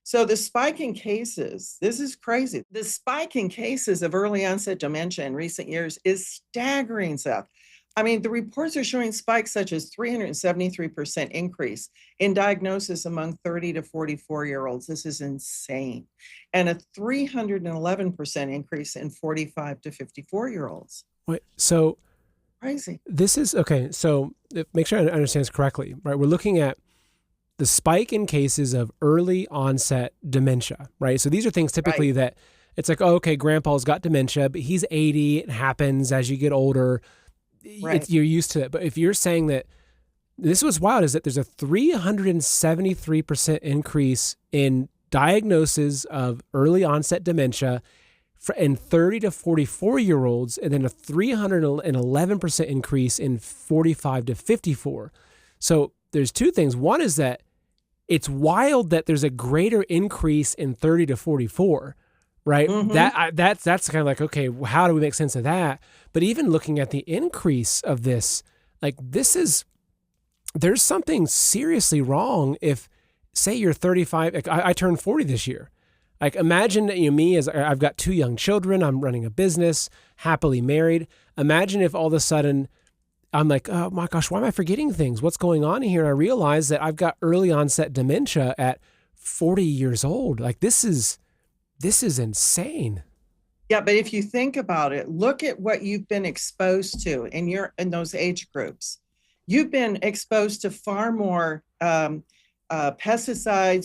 So the spike in cases, this is crazy. The spike in cases of early onset dementia in recent years is staggering, Seth. I mean, the reports are showing spikes such as 373% increase in diagnosis among 30 to 44-year-olds. This is insane. And a 311% increase in 45 to 54-year-olds. Wait, so Crazy. this is okay. So make sure I understand this correctly, right? We're looking at the spike in cases of early onset dementia, right? So these are things typically Right. that it's like, oh, okay, grandpa's got dementia, but he's 80. It happens as you get older. Right. You're used to it. But if you're saying that this was wild, is that there's a 373% increase in diagnoses of early onset dementia in 30 to 44-year-olds, and then a 311% increase in 45 to 54. So there's two things. One is that it's wild that there's a greater increase in 30 to 44, right? Mm-hmm. That's kind of like, okay, how do we make sense of that? But even looking at the increase of this, like there's something seriously wrong if, say you're 35, like I turned 40 this year. Like imagine me as I've got two young children, I'm running a business, happily married. Imagine if all of a sudden I'm like, oh my gosh, why am I forgetting things? What's going on here? And I realize that I've got early onset dementia at 40 years old. Like this is insane. Yeah, but if you think about it, look at what you've been exposed to in those age groups. You've been exposed to far more pesticides,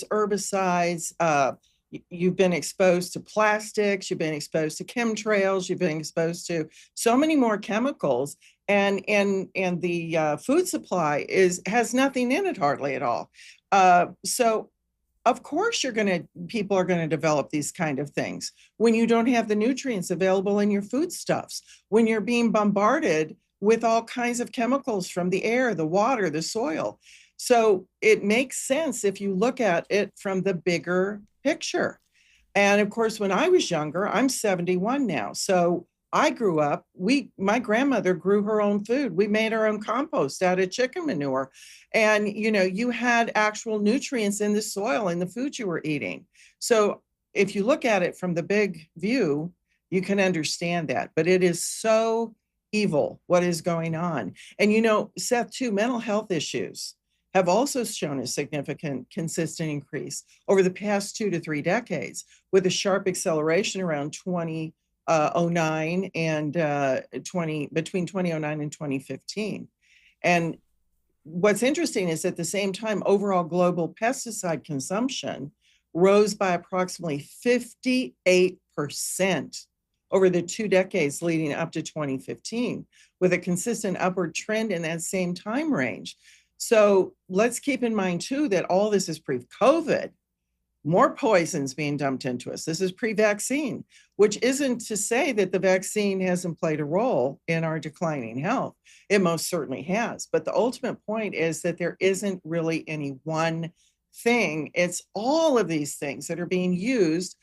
herbicides. You've been exposed to plastics. You've been exposed to chemtrails. You've been exposed to so many more chemicals, and the food supply has nothing in it hardly at all. So of course people are going to develop these kind of things when you don't have the nutrients available in your foodstuffs, when you're being bombarded with all kinds of chemicals from the air, the water, the soil. So it makes sense if you look at it from the bigger picture. And of course, when I was younger, I'm 71 now. So I grew up, my grandmother grew her own food. We made our own compost out of chicken manure. And, you had actual nutrients in the soil in the food you were eating. So if you look at it from the big view, you can understand that. But it is so evil what is going on. And, Seth, too, mental health issues have also shown a significant, consistent increase over the past 2 to 3 decades, with a sharp acceleration around 2009 and between 2009 and 2015. And what's interesting is at the same time, overall global pesticide consumption rose by approximately 58% over the 2 decades leading up to 2015, with a consistent upward trend in that same time range. So let's keep in mind, too, that all this is pre-COVID. More poisons being dumped into us. This is pre-vaccine, which isn't to say that the vaccine hasn't played a role in our declining health. It most certainly has. But the ultimate point is that there isn't really any one thing. It's all of these things that are being used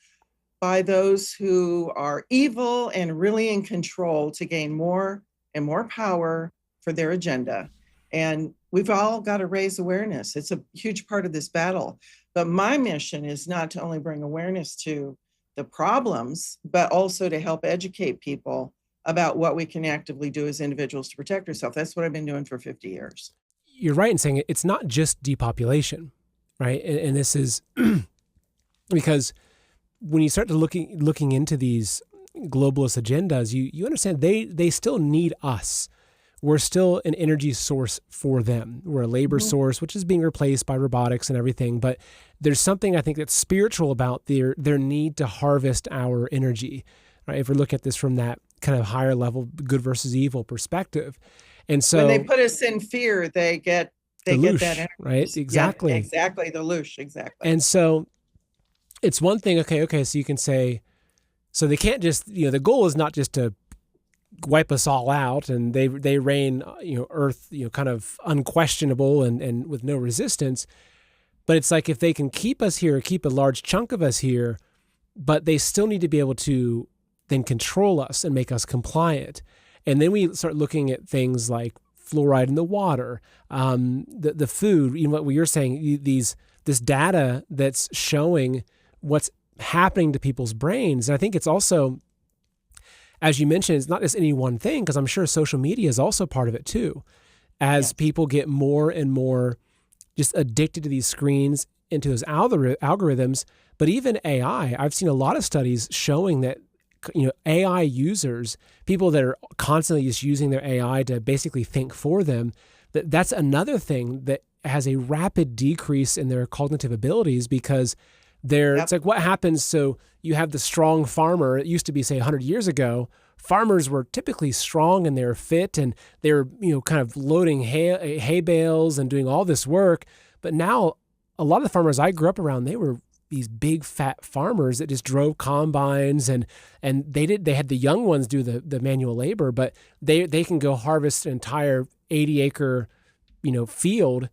by those who are evil and really in control to gain more and more power for their agenda. And we've all got to raise awareness. It's a huge part of this battle. But my mission is not to only bring awareness to the problems, but also to help educate people about what we can actively do as individuals to protect ourselves. That's what I've been doing for 50 years. You're right in saying it's not just depopulation, right? And this is because when you start to looking into these globalist agendas, you understand they still need us. We're still an energy source for them. We're a labor source, which is being replaced by robotics and everything. But there's something I think that's spiritual about their need to harvest our energy, right? If we look at this from that kind of higher level, good versus evil perspective. And so when they put us in fear, they get that energy. Right? Exactly. Yeah, exactly. The loosh. Exactly. And so it's one thing. Okay. So you can say, so they can't just, the goal is not just to wipe us all out, and they reign, Earth, kind of unquestionable and with no resistance. But it's like if they can keep us here, keep a large chunk of us here, but they still need to be able to then control us and make us compliant. And then we start looking at things like fluoride in the water, the food. What you're saying, these this data that's showing what's happening to people's brains. And I think it's also, as you mentioned, it's not just any one thing, because I'm sure social media is also part of it too. As people get more and more just addicted to these screens, into those algorithms, but even AI. I've seen a lot of studies showing that, AI users, people that are constantly just using their AI to basically think for them, that's another thing that has a rapid decrease in their cognitive abilities, because it's like, what happens? So you have the strong farmer. It used to be, say, 100 years ago, farmers were typically strong and they were fit and they were, kind of loading hay bales and doing all this work. But now a lot of the farmers I grew up around, they were these big fat farmers that just drove combines, and they had the young ones do the manual labor, but they can go harvest an entire 80-acre, field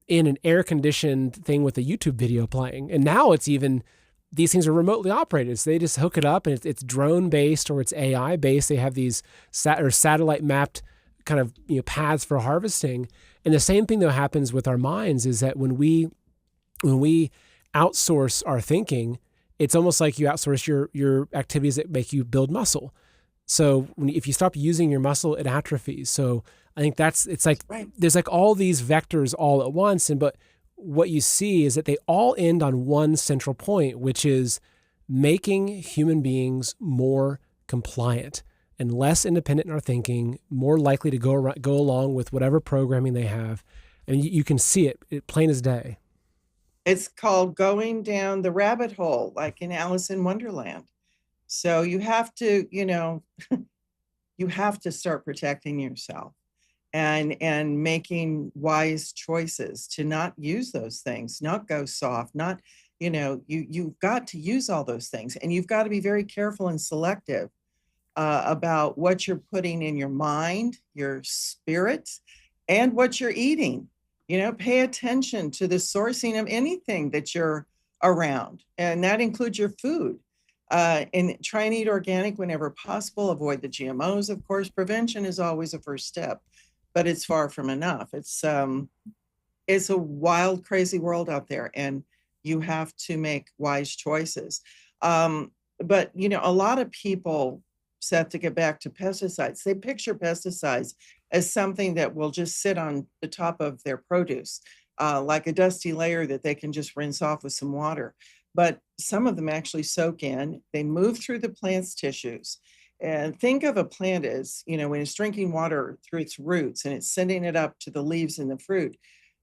in an air-conditioned thing with a YouTube video playing. And now it's even, these things are remotely operated. So they just hook it up, and it's drone-based or it's AI-based. They have these satellite-mapped kind of paths for harvesting. And the same thing, though, happens with our minds, is that when we outsource our thinking, it's almost like you outsource your activities that make you build muscle. So if you stop using your muscle, it atrophies. So I think it's like, there's like all these vectors all at once. But what you see is that they all end on one central point, which is making human beings more compliant and less independent in our thinking, more likely to go along with whatever programming they have. And you can see it plain as day. It's called going down the rabbit hole, like in Alice in Wonderland. So you have to, you have to start protecting yourself and making wise choices to not use those things, not go soft, not, you've got to use all those things, and you've got to be very careful and selective about what you're putting in your mind, your spirit, and what you're eating. Pay attention to the sourcing of anything that you're around, and that includes your food. And try and eat organic whenever possible. Avoid the GMOs, of course. Prevention is always a first step, but it's far from enough. It's a wild, crazy world out there, and you have to make wise choices. But a lot of people, Seth, to get back to pesticides, they picture pesticides as something that will just sit on the top of their produce, like a dusty layer that they can just rinse off with some water. But some of them actually soak in, they move through the plant's tissues. And think of a plant as, when it's drinking water through its roots and it's sending it up to the leaves and the fruit.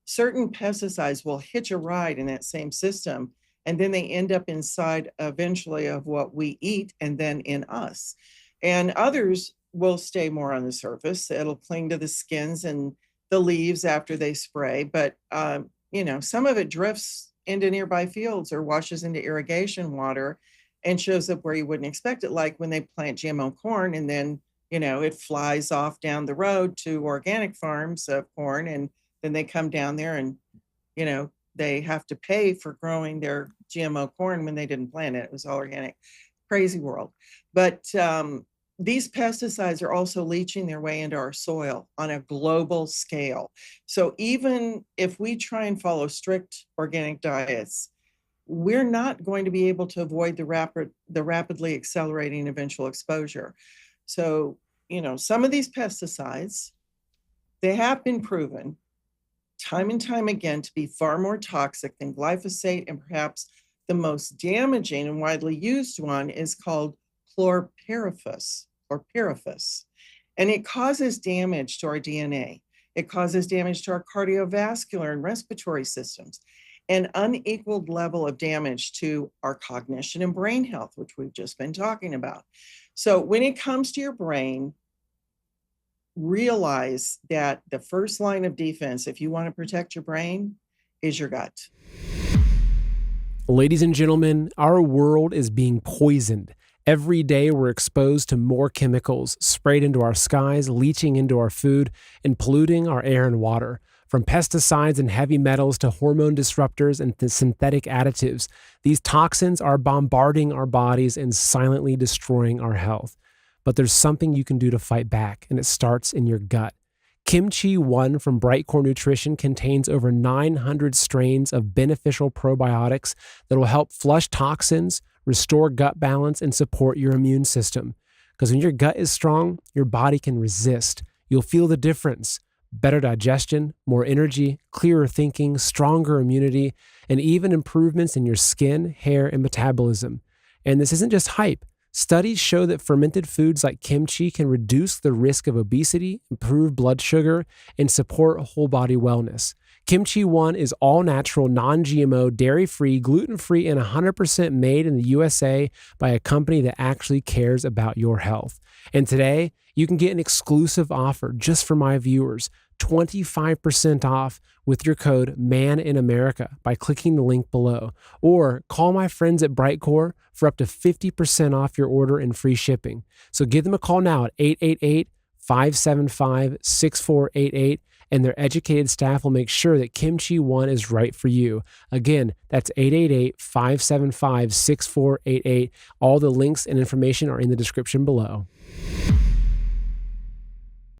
Certain pesticides will hitch a ride in that same system, and then they end up inside eventually of what we eat and then in us. And others will stay more on the surface. It'll cling to the skins and the leaves after they spray. But, some of it drifts into nearby fields or washes into irrigation water and shows up where you wouldn't expect it, like when they plant GMO corn and then, it flies off down the road to organic farms of corn, and then they come down there and, they have to pay for growing their GMO corn when they didn't plant it. It was all organic. Crazy world. But these pesticides are also leaching their way into our soil on a global scale. So even if we try and follow strict organic diets, we're not going to be able to avoid the rapidly accelerating eventual exposure. So, some of these pesticides, they have been proven time and time again to be far more toxic than glyphosate, and perhaps the most damaging and widely used one is called chlorpyrifos. And it causes damage to our DNA. It causes damage to our cardiovascular and respiratory systems, an unequaled level of damage to our cognition and brain health, which we've just been talking about. So when it comes to your brain, realize that the first line of defense, if you want to protect your brain, is your gut. Ladies and gentlemen, our world is being poisoned. Every day we're exposed to more chemicals sprayed into our skies, leaching into our food, and polluting our air and water. From pesticides and heavy metals to hormone disruptors and synthetic additives, these toxins are bombarding our bodies and silently destroying our health. But there's something you can do to fight back, and it starts in your gut. Kimchi 1 from Bright Core Nutrition contains over 900 strains of beneficial probiotics that will help flush toxins, restore gut balance, and support your immune system. Because when your gut is strong, your body can resist. You'll feel the difference. Better digestion, more energy, clearer thinking, stronger immunity, and even improvements in your skin, hair, and metabolism. And this isn't just hype. Studies show that fermented foods like kimchi can reduce the risk of obesity, improve blood sugar, and support whole body wellness. Kimchi 1 is all natural, non-GMO, dairy-free, gluten-free, and 100% made in the USA by a company that actually cares about your health. And today, you can get an exclusive offer just for my viewers, 25% off with your code MANINAMERICA by clicking the link below. Or call my friends at Brightcore for up to 50% off your order and free shipping. So give them a call now at 888-575-6488, and their educated staff will make sure that Kimchi 1 is right for you. Again, that's 888-575-6488. All the links and information are in the description below.